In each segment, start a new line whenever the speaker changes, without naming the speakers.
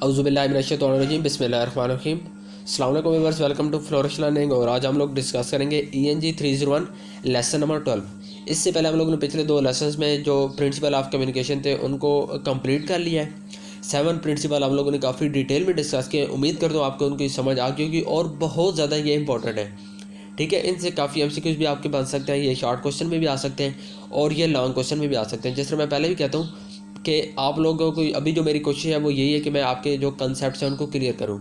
औज़ुबिल्लाहिमिनश्शैतानिर्रजीम बिस्मिल्लाहिर्रहमानिर्रहीम। अस्सलाम वालेकुम viewers, welcome to Flourish Learning. और आज हम लोग डिस्कस करेंगे ENG 301 लेसन नंबर 12। इससे पहले हम लोगों ने पिछले 2 लेसन्स में जो प्रिंसिपल ऑफ कम्युनिकेशन थे उनको कंप्लीट कर लिया है। 7 प्रिंसिपल हम लोगों ने काफ़ी डिटेल में डिस्कस किए। उम्मीद करता हूँ आपको उनकी समझ आ गई होगी और बहुत ज़्यादा ये इंपॉर्टेंट है। ठीक है, इनसे काफ़ी MCQs भी आपके बन सकते हैं, ये शॉर्ट क्वेश्चन में भी आ सकते हैं और ये लॉन्ग क्वेश्चन में भी आ सकते हैं। जैसे मैं पहले भी कहता हूँ कि आप लोगों को अभी जो मेरी कोशिश है वो यही है कि मैं आपके जो कंसेप्ट हैं उनको क्लियर करूँ।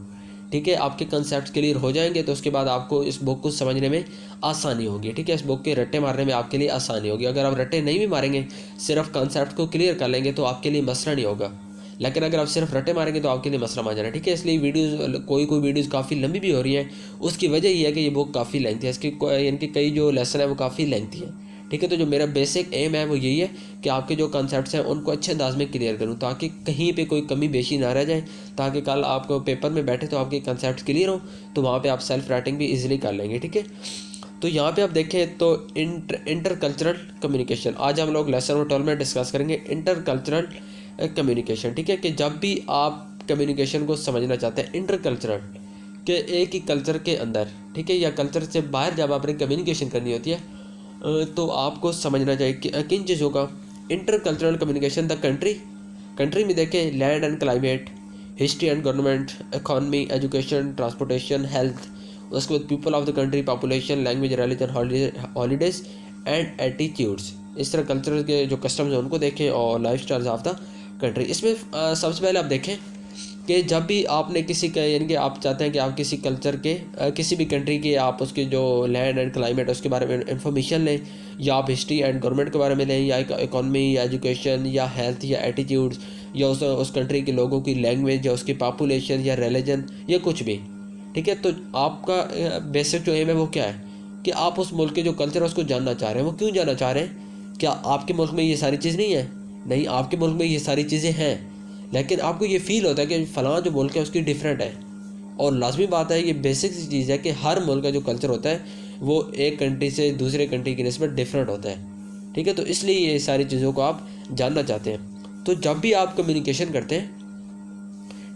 ठीक है, आपके कंसेप्ट क्लियर हो जाएंगे तो उसके बाद आपको इस बुक को समझने में आसानी होगी। ठीक है, इस बुक के रट्टे मारने में आपके लिए आसानी होगी। अगर आप रट्टे नहीं भी मारेंगे, सिर्फ कंसेप्ट को क्लियर कर लेंगे तो आपके लिए मसला नहीं होगा। लेकिन अगर आप सिर्फ रट्टे मारेंगे तो आपके लिए मसला आ जाना है। ठीक है, इसलिए वीडियोज़ कोई वीडियोज़ काफ़ी लंबी भी हो रही हैं। उसकी वजह ये है कि ये बुक काफ़ी लेंथी है, इनकी कई जो लेसन है वो काफ़ी लेंथी है। ठीक है, तो जो मेरा बेसिक एम है वो यही है कि आपके जो कॉन्सेप्ट्स हैं उनको अच्छे अंदाज में क्लियर करूं ताकि कहीं पे कोई कमी बेशी ना रह जाए, ताकि कल आपको पेपर में बैठे तो आपके कॉन्सेप्ट्स क्लियर हो तो वहाँ पे आप सेल्फ राइटिंग भी इजीली कर लेंगे। ठीक है, तो यहाँ पे आप देखें तो इंटर कल्चरल कम्युनिकेशन आज हम लोग लेसन नंबर 12 में डिस्कस करेंगे। इंटर कल्चरल कम्युनिकेशन, ठीक है, कि जब भी आप कम्युनिकेशन को समझना चाहते हैं इंटर कल्चरल के एक ही कल्चर के अंदर, ठीक है, या कल्चर से बाहर जब आपने कम्युनिकेशन करनी होती है तो आपको समझना चाहिए कि किन चीज़ों का। Inter cultural communication the country में देखें land and climate, history and government, economy, education, transportation, health. उसके बाद people of the country, population, language, religion, holidays and attitudes. इस तरह कल्चर के जो कस्टम्स हैं उनको देखें और life styles of the country. इसमें सबसे पहले आप देखें कि जब भी आपने किसी का यानी कि आप चाहते हैं कि आप किसी कल्चर के किसी भी कंट्री के आप उसके जो लैंड एंड क्लाइमेट उसके बारे में इंफॉर्मेशन लें, या आप हिस्ट्री एंड गवर्नमेंट के बारे में लें, या इकॉनमी या एजुकेशन या हेल्थ या एटीट्यूड्स, या उस कंट्री के लोगों की लैंग्वेज या उसकी पॉपुलेशन या रिलीजन या कुछ भी। ठीक है, तो आपका बेसिक जो एम है वो क्या है कि आप उस मुल्क के जो कल्चर है उसको जानना चाह रहे हैं। वो क्यों जानना चाह रहे हैं? क्या आपके मुल्क में ये सारी चीज़ नहीं है? नहीं, आपके मुल्क में ये सारी चीज़ें हैं, लेकिन आपको ये फील होता है कि फ़लाँ जो मुल्क है उसकी डिफरेंट है। और लाजमी बात है, ये बेसिक सी चीज़ है कि हर मुल्क का जो कल्चर होता है वो एक कंट्री से दूसरे कंट्री की निस्बत डिफरेंट होता है। ठीक है, तो इसलिए ये सारी चीज़ों को आप जानना चाहते हैं। तो जब भी आप कम्युनिकेशन करते हैं,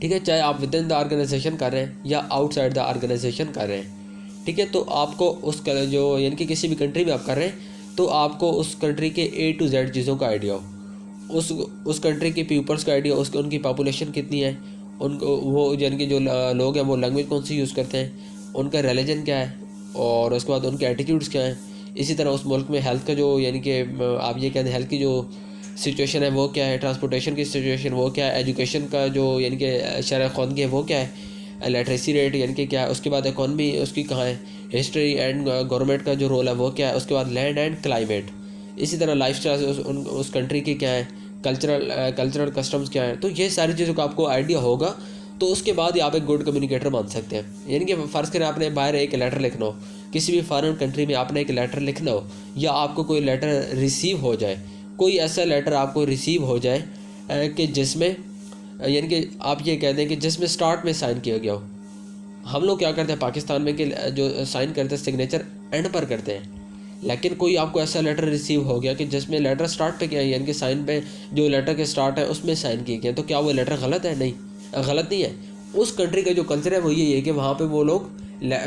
ठीक है, चाहे आप विद इन द ऑर्गेनाइजेशन कर रहे हैं या आउटसाइड द ऑर्गेनाइजेशन कर रहे हैं, ठीक है, तो आपको उस जो यानी कि किसी भी कंट्री में आप कर रहे हैं तो आपको उस कंट्री के A to Z चीज़ों का आइडिया हो, उस कंट्री के पीपल्स का आइडिया, उनकी पॉपुलेशन कितनी है, उनको वो यानी कि जो लोग हैं वो लैंग्वेज कौन सी यूज़ करते हैं, उनका रिलीजन क्या है, और उसके बाद उनके एटीट्यूड्स क्या हैं। इसी तरह उस मुल्क में हेल्थ का जो यानी कि आप ये कहते हैं हेल्थ की जो सिचुएशन है वो क्या है, ट्रांसपोर्टेशन की सिचुएशन वो क्या है, एजुकेशन का जो यानी कि शरह ख़वानगी है वो क्या है, लिटरेसी रेट यानी कि क्या है, उसके बाद इकॉनमी उसकी कहाँ है, हिस्ट्री एंड गवर्नमेंट का जो रोल है वो क्या है, उसके बाद लैंड एंड क्लाइमेट। इसी तरह लाइफ स्टाइल उस कंट्री की क्या है, कल्चरल कस्टम्स क्या है। तो ये सारी चीज़ों का आपको आइडिया होगा तो उसके बाद ही आप एक गुड कम्युनिकेटर बन सकते हैं। यानी कि फ़र्ज़ करें आपने बाहर एक लेटर लिखना हो, किसी भी फॉरेन कंट्री में आपने एक लेटर लिखना हो, या आपको कोई लेटर रिसीव हो जाए, कोई ऐसा लेटर आपको रिसीव हो जाए कि जिसमें यानी कि आप ये कह दें कि जिसमें स्टार्ट में साइन किया गया हो। हम लोग क्या करते हैं पाकिस्तान में कि जो साइन करते हैं सिग्नेचर एंड पर करते हैं, लेकिन कोई आपको ऐसा लेटर रिसीव हो गया कि जिसमें लेटर स्टार्ट पे किया है, यानी कि साइन पे जो लेटर के स्टार्ट है उसमें साइन किए गए, तो क्या वो लेटर गलत है? नहीं, गलत नहीं है। उस कंट्री का जो कल्चर है वो यही है कि वहाँ पे वो लोग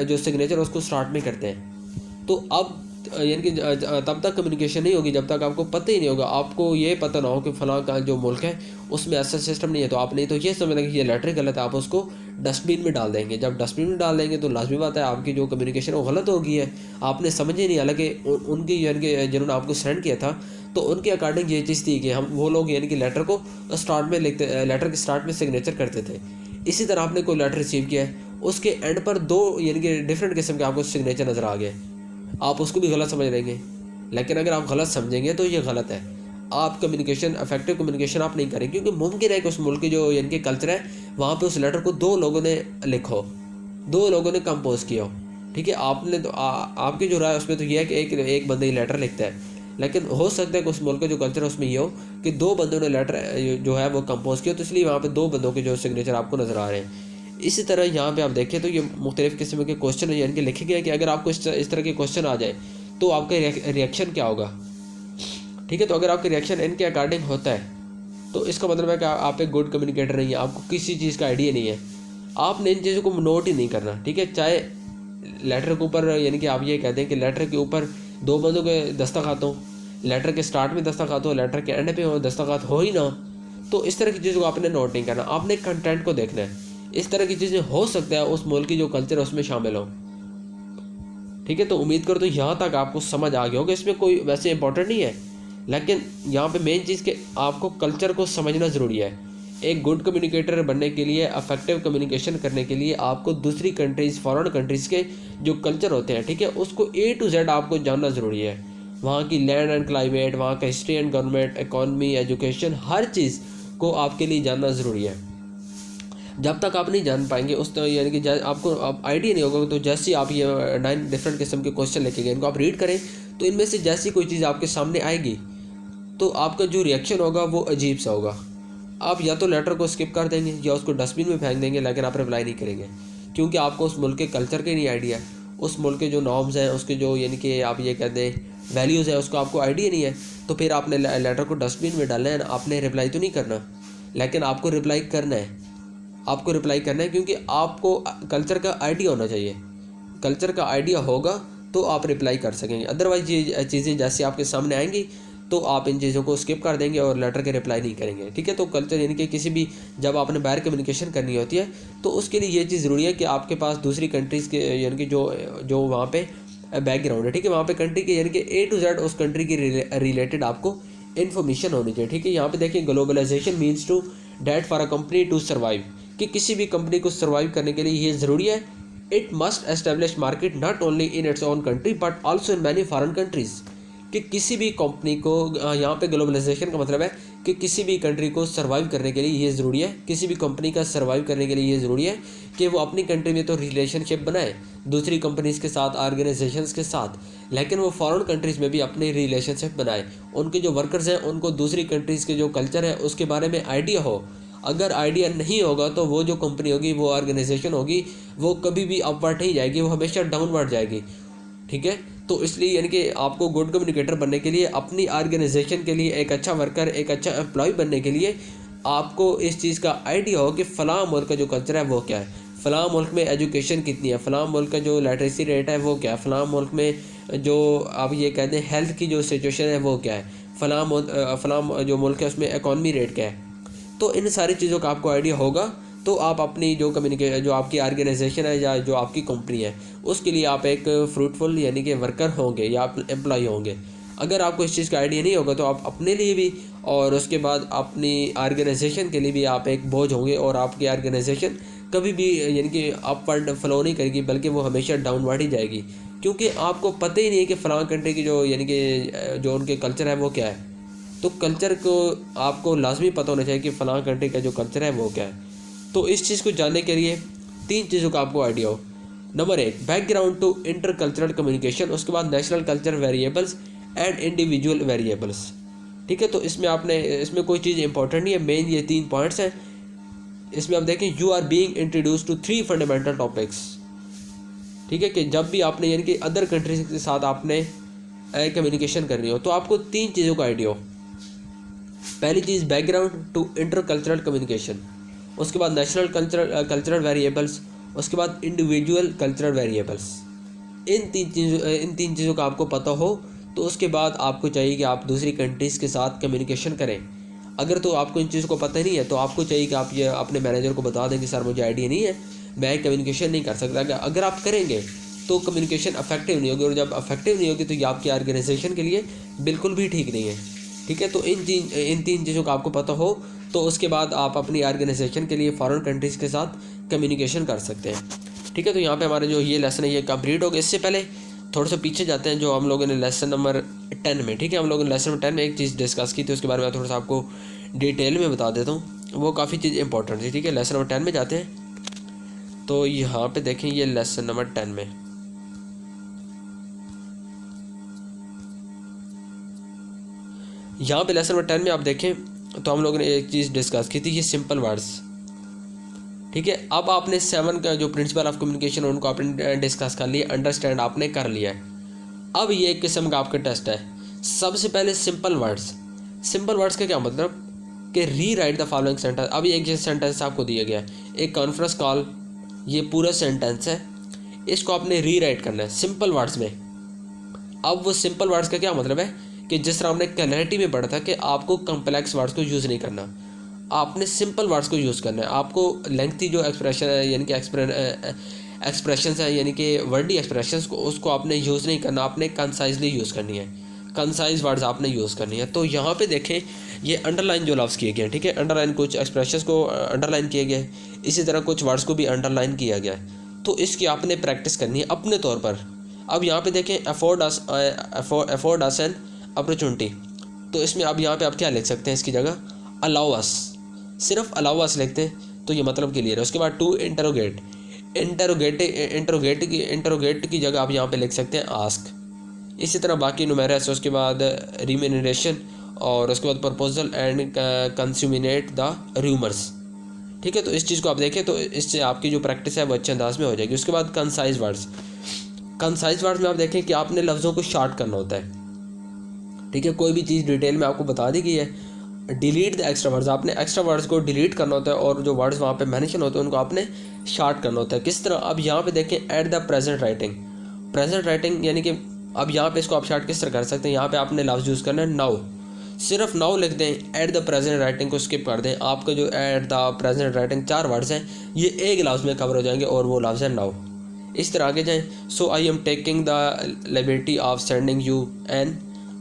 जो सिग्नेचर उसको स्टार्ट में करते हैं। तो अब यानी कि तब तक कम्युनिकेशन नहीं होगी जब तक आपको पता ही नहीं होगा, आपको ये पता ना हो कि फ़लाँ का जो मुल्क है उसमें ऐसा सिस्टम नहीं है। तो आप नहीं तो ये समझना कि ये लेटर गलत है, आप उसको डस्टबिन में डाल देंगे। जब डस्टबिन में डाल देंगे तो लाजमी बात है आपकी जो कम्युनिकेशन वो गलत होगी है, आपने समझे नहीं। हालांकि उनकी यानी कि जिन्होंने आपको सेंड किया था तो उनके अकॉर्डिंग ये चीज़ थी कि हम वो लोग यानी कि लेटर को स्टार्ट में लिखते, लेटर के स्टार्ट में सिग्नेचर करते थे। इसी तरह आपने कोई लेटर रिसीव किया है, उसके एंड पर 2 यानी कि डिफरेंट किस्म के आपको सिग्नेचर नज़र आ गए, आप उसको भी गलत समझ लेंगे। लेकिन अगर आप गलत समझेंगे तो ये गलत है। आप कम्युनिकेशन इफेक्टिव कम्युनिकेशन आप नहीं करेंगे, क्योंकि मुमकिन है कि उस मुल्क की जो यानी कि कल्चर है वहाँ पे उस लेटर को 2 लोगों ने लिखो, 2 लोगों ने कंपोज किया हो। ठीक है, आपने तो आपकी जो राय उसमें तो ये है कि एक बंदे ही लेटर लिखता है, लेकिन हो सकता है कि उस मुल्क का जो कल्चर है उसमें ये हो कि 2 बंदों ने लेटर जो है वो कंपोज किया, तो इसलिए वहाँ पर 2 बंदों के जो सिग्नेचर आपको नज़र आ रहे हैं। इसी तरह यहाँ पे आप देखें तो ये मुख्तलिफ़ किस्म के क्वेश्चन यानी कि लिखे गए कि अगर आपको इस तरह के क्वेश्चन आ जाए तो आपका रिएक्शन क्या होगा। ठीक है, तो अगर आपका रिएक्शन इनके अकॉर्डिंग होता है तो इसका मतलब है कि आप एक गुड कम्युनिकेटर नहीं है, आपको किसी चीज़ का आइडिया नहीं है, आपने इन चीज़ों को नोट ही नहीं करना, ठीक है। चाहे लेटर के ऊपर यानी कि आप ये कहते हैं कि लेटर के ऊपर 2 बंदों के दस्तखत हों, लेटर के स्टार्ट में दस्तखत हो, लेटर के एंड पे हो दस्तखत हो ही ना, तो इस तरह की चीज़ों को आपने नोट नहीं करना, आपने कंटेंट को देखना है। इस तरह की चीज़ें हो सकता है उस मुल्क की जो कल्चर है उसमें शामिल हो, ठीक है। तो उम्मीद करो तो यहाँ तक आपको समझ आ गया होगा, इसमें कोई वैसे इंपॉर्टेंट नहीं है, लेकिन यहाँ पे मेन चीज़ कि आपको कल्चर को समझना ज़रूरी है। एक गुड कम्युनिकेटर बनने के लिए, अफेक्टिव कम्युनिकेशन करने के लिए आपको दूसरी कंट्रीज़, फॉरेन कंट्रीज़ के जो कल्चर होते हैं, ठीक है, उसको A to Z आपको जानना ज़रूरी है। वहाँ की लैंड एंड क्लाइमेट, वहाँ का history and government, economy, education, हर चीज़ को आपके लिए जानना ज़रूरी है। जब तक आप नहीं जान पाएंगे उस यानी कि आपको आइडिया नहीं होगा, तो जैसे ही आप ये 9 डिफरेंट किस्म के क्वेश्चन लेके गए, इनको आप रीड करें, तो इनमें से जैसी कोई चीज़ आपके सामने आएगी तो आपका जो रिएक्शन होगा वो अजीब सा होगा। आप या तो लेटर को स्किप कर देंगे या उसको डस्टबिन में फेंक देंगे, लेकिन आप रिप्लाई नहीं करेंगे, क्योंकि आपको उस मुल्क के कल्चर के नहीं आइडिया, उस मुल्क के जो नॉर्म्स हैं, उसके जो यानी कि आप ये कहते हैं वैल्यूज़ हैं, उसको आपको आइडिया नहीं है। तो फिर आपने लेटर को डस्टबिन में डालना है, आपने रिप्लाई तो नहीं करना, लेकिन आपको रिप्लाई करना है, आपको रिप्लाई करना है, क्योंकि आपको कल्चर का आइडिया होना चाहिए। कल्चर का आइडिया होगा तो आप रिप्लाई कर सकेंगे, अदरवाइज ये चीज़ें जैसे आपके सामने आएंगी तो आप इन चीज़ों को स्किप कर देंगे और लेटर के रिप्लाई नहीं करेंगे, ठीक है। तो कल्चर यानी कि किसी भी जब आपने बाहर कम्युनिकेशन करनी होती है तो उसके लिए ये चीज़ ज़रूरी है कि आपके पास दूसरी कंट्रीज़ के यानी कि जो वहाँ पे बैकग्राउंड है, ठीक है, वहाँ पे कंट्री के यानी कि A to Z उस कंट्री की रिलेटेड आपको इन्फॉर्मेशन होनी चाहिए, ठीक है। यहाँ पे देखिए, globalisation means to that for a company to survive, कि किसी भी कंपनी को सर्वाइव करने के लिए ये ज़रूरी है, it must establish market not only in its own country but also in many foreign countries, कि किसी भी कंपनी को यहाँ पे ग्लोबलाइजेशन का मतलब है कि किसी भी कंट्री को सर्वाइव करने के लिए ये ज़रूरी है, किसी भी कंपनी का सर्वाइव करने के लिए ये ज़रूरी है कि वो अपनी कंट्री में तो रिलेशनशिप बनाए दूसरी कंपनीज़ के साथ, ऑर्गेनाइजेशंस के साथ, लेकिन वो फॉरेन कंट्रीज़ में भी अपनी रिलेशनशिप बनाए, उनके जो वर्कर्स हैं उनको दूसरी कंट्रीज़ के जो कल्चर है उसके बारे में आइडिया हो। अगर आइडिया नहीं होगा तो वो जो कंपनी होगी, वो ऑर्गेनाइजेशन होगी, वो कभी भी अपवर्ड नहीं जाएगी, वो हमेशा डाउनवर्ड जाएगी, ठीक है। तो इसलिए यानी कि आपको गुड कम्युनिकेटर बनने के लिए, अपनी ऑर्गेनाइजेशन के लिए, एक अच्छा वर्कर, एक अच्छा एम्प्लॉय बनने के लिए आपको इस चीज़ का आइडिया हो कि फ़लाँ मुल्क का जो कल्चर है वो क्या है, फ़लाँ मुल्क में एजुकेशन कितनी है, फ़लाँ मुल्क का जो लिटरेसी रेट है वो क्या है, फ़लाँ मुल्क में जो आप ये कहते हैं हेल्थ की जो सिचुएशन है वो क्या है, फ़लाँ जो मुल्क है उसमें इकॉनमी रेट क्या है। तो इन सारी चीज़ों का आपको आइडिया होगा तो आप अपनी जो आपकी ऑर्गेनाइजेशन है या जो आपकी कंपनी है उसके लिए आप एक फ्रूटफुल यानी कि वर्कर होंगे या आप एम्प्लॉय होंगे। अगर आपको इस चीज़ का आइडिया नहीं होगा तो आप अपने लिए भी और उसके बाद अपनी ऑर्गेनाइजेशन के लिए भी आप एक बोझ होंगे, और आपकी ऑर्गेनाइजेशन कभी भी यानी कि अपवर्ड फ्लो नहीं करेगी, बल्कि वो हमेशा डाउनवर्ड ही जाएगी, क्योंकि आपको पता ही नहीं है कि फ़लाँ कंट्री की जो यानी कि जो उनके कल्चर है वो क्या है। तो कल्चर को आपको लाजमी पता होना चाहिए कि फ़लाँ कंट्री का जो कल्चर है वो क्या है। तो इस चीज़ को जानने के लिए 3 चीज़ों का आपको आइडिया हो। Number 1, background to intercultural communication, उसके बाद national culture variables and individual variables, ठीक है। तो इसमें कोई चीज़ इंपॉर्टेंट नहीं है, मेन ये 3 पॉइंट्स हैं। इसमें आप देखें, you are being introduce to 3 fundamental topics, ठीक है, कि जब भी आपने यानी कि अदर कंट्रीज के साथ आपने कम्युनिकेशन करनी हो तो आपको 3 चीज़ों का आइडिया हो। पहली चीज़ background to intercultural communication, उसके बाद नेशनल कल्चरल वेरिएबल्स, उसके बाद इंडिविजुअल कल्चरल वेरिएबल्स। इन तीन चीज़ों का आपको पता हो तो उसके बाद आपको चाहिए कि आप दूसरी कंट्रीज़ के साथ कम्युनिकेशन करें। अगर तो आपको इन चीज़ों को पता नहीं है तो आपको चाहिए कि आप ये अपने मैनेजर को बता दें कि सर मुझे आइडिया नहीं है, मैं कम्युनिकेशन नहीं कर सकता। अगर आप करेंगे तो कम्युनिकेशन अफेक्टिव नहीं होगी, और जब अफेक्टिव नहीं होगी तो ये आपकी ऑर्गेनाइजेशन के लिए बिल्कुल भी ठीक नहीं है, ठीक है। तो इन 3 चीज़ों का आपको पता हो तो उसके बाद आप अपनी ऑर्गेनाइजेशन के लिए फॉरेन कंट्रीज़ के साथ कम्युनिकेशन कर सकते हैं, ठीक है। तो यहाँ पे हमारे जो ये लेसन है ये कंप्लीट हो गया। इससे पहले थोड़ा सा पीछे जाते हैं, जो हम लोगों ने लेसन नंबर 10 में, ठीक है, हम लोगों ने लेसन नंबर 10 में एक चीज़ डिस्कस की थी, उसके बारे में थोड़ा सा आपको डिटेल में बता देता हूँ, वो काफ़ी चीज़ इंपॉर्टेंट थी, ठीक है। लेसन नंबर 10 में जाते हैं, तो यहाँ पे देखें ये लेसन नंबर 10 में यहाँ पे लेसन नंबर 10 में आप देखें तो हम लोगों ने एक चीज़ डिस्कस की थी, ये सिंपल वर्ड्स, ठीक है। अब आपने 7 का जो प्रिंसिपल ऑफ कम्युनिकेशन है उनको आपने डिस्कस कर लिया, अंडरस्टैंड आपने कर लिया है। अब ये एक किस्म का आपका टेस्ट है। सबसे पहले सिंपल वर्ड्स। सिंपल वर्ड्स का क्या मतलब, कि री राइट द फॉलोइंग सेंटेंस। अब ये एक सेंटेंस आपको दिया गया है, एक कॉन्फ्रेंस कॉल, ये पूरा सेंटेंस है, इसको आपने री राइट करना है सिंपल वर्ड्स में। अब वो सिंपल वर्ड्स का क्या मतलब है कि जिस तरह हमने क्लैरिटी में पढ़ा था कि आपको कम्प्लेक्स वर्ड्स को यूज़ नहीं करना, आपने सिंपल वर्ड्स को यूज़ करना है। आपको लेंथी जो एक्सप्रेशन है यानी कि एक्सप्रेशंस है यानी कि वर्डी एक्सप्रेशंस को उसको आपने यूज़ नहीं करना, आपने कंसाइजली यूज़ करनी है, कंसाइज वर्ड्स आपने यूज़ करनी है। तो यहाँ पे देखें ये अंडरलाइन जो लफ्ज़ किए गए हैं, ठीक है, अंडरलाइन कुछ एक्सप्रेशंस को अंडरलाइन किए गए, इसी तरह कुछ वर्ड्स को भी अंडरलाइन किया गया है। तो इसकी आपने प्रैक्टिस करनी है अपने तौर पर। अब यहाँ पे देखें अफोर्ड अस एन अपॉर्चुनिटी, तो इसमें अब यहाँ पे आप क्या लिख सकते हैं इसकी जगह, अलाउ अस, सिर्फ अलाउ अस लिखते हैं तो ये मतलब क्लियर है। उसके बाद टू इंटरोगेट, इंटरोगेट की जगह आप यहाँ पे लिख सकते हैं आस्क। इसी तरह बाकी नुमेरस, उसके बाद रिम्यूनरेशन, और उसके बाद प्रपोजल एंड कंस्यूमिनेट द रूमर्स, ठीक है। तो इस चीज़ को आप देखें तो इससे आपकी जो प्रैक्टिस है वो अच्छे अंदाज में हो जाएगी। उसके बाद कंसाइज वर्ड्स, कंसाइज वर्ड्स में आप देखें कि आपने लफ्ज़ों को शार्ट करना होता है, ठीक है। कोई भी चीज़ डिटेल में आपको बता दी गई है, डिलीट द एक्स्ट्रा वर्ड्स, आपने एक्स्ट्रा वर्ड्स को डिलीट करना होता है और जो वर्ड्स वहाँ पे मेंशन होते हैं उनको आपने शार्ट करना होता है। किस तरह, अब यहाँ पे देखें at the present writing, present writing यानी कि अब यहाँ पे इसको आप शार्ट किस तरह कर सकते हैं, यहाँ पे आपने लफ्ज़ यूज़ करना है नाउ, सिर्फ नाउ लिख दें, एट द प्रेजेंट राइटिंग को स्किप कर दें। आपका जो at the present writing 4 words हैं ये एक लफ्ज़ में कवर हो जाएंगे और वो लफ्ज़ है नाउ। इस तरह आगे जाएँ, so I am taking the liberty of sending you an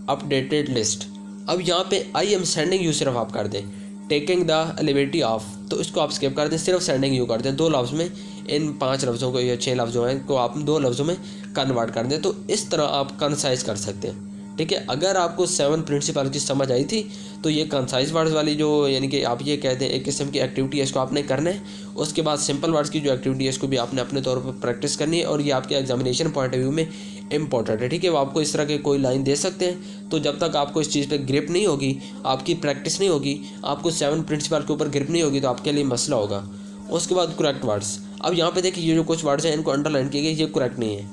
updated list. अब यहाँ पे आई एम सेंडिंग यू सिर्फ आप कर दें, टेकिंग द लिबर्टी ऑफ तो इसको आप स्किप कर दें, सिर्फ सेंडिंग यू कर दें। 2 लफ्ज़ में इन 5 लफ्ज़ों को या 6 लफ्ज़ों हैं इनको आप 2 लफ्ज़ों में कन्वर्ट कर दें। तो इस तरह आप कंसाइज कर सकते हैं, ठीक है। अगर आपको 7 प्रिंसिपल की समझ आई थी तो ये कंसाइज वर्ड्स वाली जो यानी कि आप ये कहते हैं एक किस्म की एक्टिविटी है, इसको आपने करना है। उसके बाद सिंपल वर्ड्स की जो एक्टिविटी है इसको भी आपने अपने तौर पर प्रैक्टिस करनी है और ये आपके एग्जामिनेशन पॉइंट ऑफ व्यू में इंपॉर्टेंट है, ठीक है। वो आपको इस तरह के कोई लाइन दे सकते हैं, तो जब तक आपको इस चीज़ पे ग्रिप नहीं होगी, आपकी प्रैक्टिस नहीं होगी, आपको 7 प्रिंसिपल के ऊपर ग्रिप नहीं होगी तो आपके लिए मसला होगा। उसके बाद करेक्ट वर्ड्स, अब यहाँ पे देखिए ये जो कुछ वर्ड्स हैं इनको अंडरलाइन किए गए, ये करेक्ट नहीं है,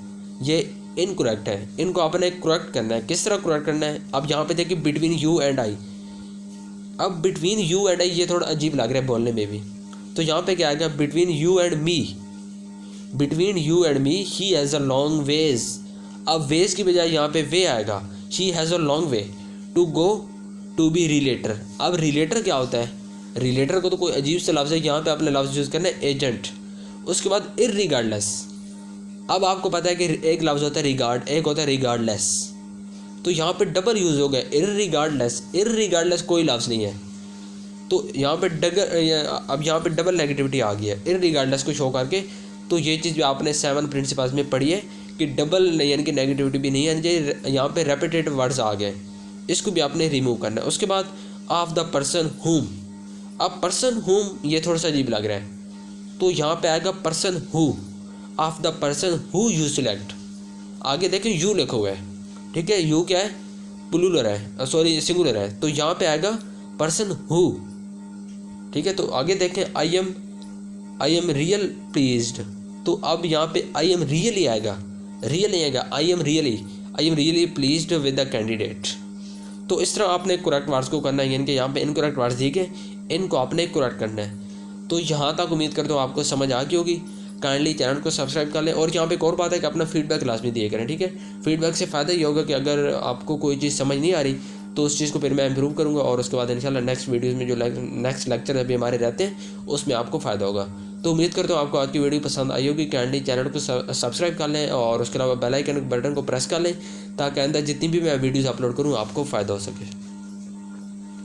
ये इनकरेक्ट है, इनको आपने करेक्ट करना है। किस तरह करेक्ट करना है, अब यहाँ पे देखिए बिटवीन यू एंड आई, अब बिटवीन यू एंड आई ये थोड़ा अजीब लग रहा है बोलने में भी, तो यहाँ पे क्या आएगा, between you and me, between you and me he has a long ways. अब वेज की बजाय यहाँ पे वे आएगा, she has a long way to go to be relator. अब रिलेटर क्या होता है, रिलेटर को तो कोई अजीब से लफ्ज़ है, यहाँ पे आपने लफ्ज़ यूज़ करना है एजेंट। उसके बाद इररिगार्डलेस, अब आपको पता है कि एक लफ्ज़ होता है रिगार्ड, एक होता है रिगार्डलेस, तो यहाँ पे डबल यूज़ हो गया इररिगार्डलेस, इररिगार्डलेस कोई लफ्ज़ नहीं है तो यहाँ पे अब यहाँ पे डबल नेगेटिविटी आ गई है इररिगार्डलेस को शो करके। तो ये चीज़ भी आपने 7 प्रिंसिपल्स में पढ़ी है कि डबल यानी कि नेगेटिविटी भी नहीं है, यहाँ पे रेपिटेटिव वर्ड्स आ गए, इसको भी आपने रिमूव करना है। उसके बाद ऑफ द पर्सन हुम, अब पर्सन हुम ये थोड़ा सा अजीब लग रहा है तो यहाँ पे आएगा person who, of the person who you select. आगे देखें यू लिखा हुआ है, ठीक है, यू क्या है, प्लूरल है, सॉरी सिंगुलर है, तो यहाँ पे आएगा पर्सन हु, ठीक है। तो आगे देखें आई एम रियल प्लीज्ड, तो अब यहाँ पे आई एम रियली आएगा, रियल नहीं आएगा, I am really pleased with the candidate. तो इस तरह आपने करेक्ट वर्ड्स को करना है, यानी कि यहाँ पे इनकरेक्ट वर्ड्स दिए गए, इनको आपने करेक्ट करना है। तो यहाँ तक उम्मीद करता हूँ आपको समझ आ गई होगी। काइंडली चैनल को सब्सक्राइब कर लें और यहाँ पे एक और बात है कि अपना फीडबैक लाजमी दिए करें, ठीक है। फीडबैक से फ़ायदा ये होगा कि अगर आपको कोई चीज़ समझ नहीं आ रही तो उस चीज़ को फिर मैं इंप्रूव करूँगा और उसके बाद इंशाल्लाह नेक्स्ट वीडियोज़ में जो नेक्स्ट लेक्चर अभी हमारे रहते हैं उसमें आपको फ़ायदा होगा। तो उम्मीद करता हूँ आपको आज की वीडियो पसंद आई होगी। काइंडली चैनल को सब्सक्राइब कर लें और उसके अलावा बेल आइकन बटन को प्रेस कर लें ताकि आइंदा जितनी भी मैं वीडियोज़ अपलोड करूँ आपको फ़ायदा हो सके।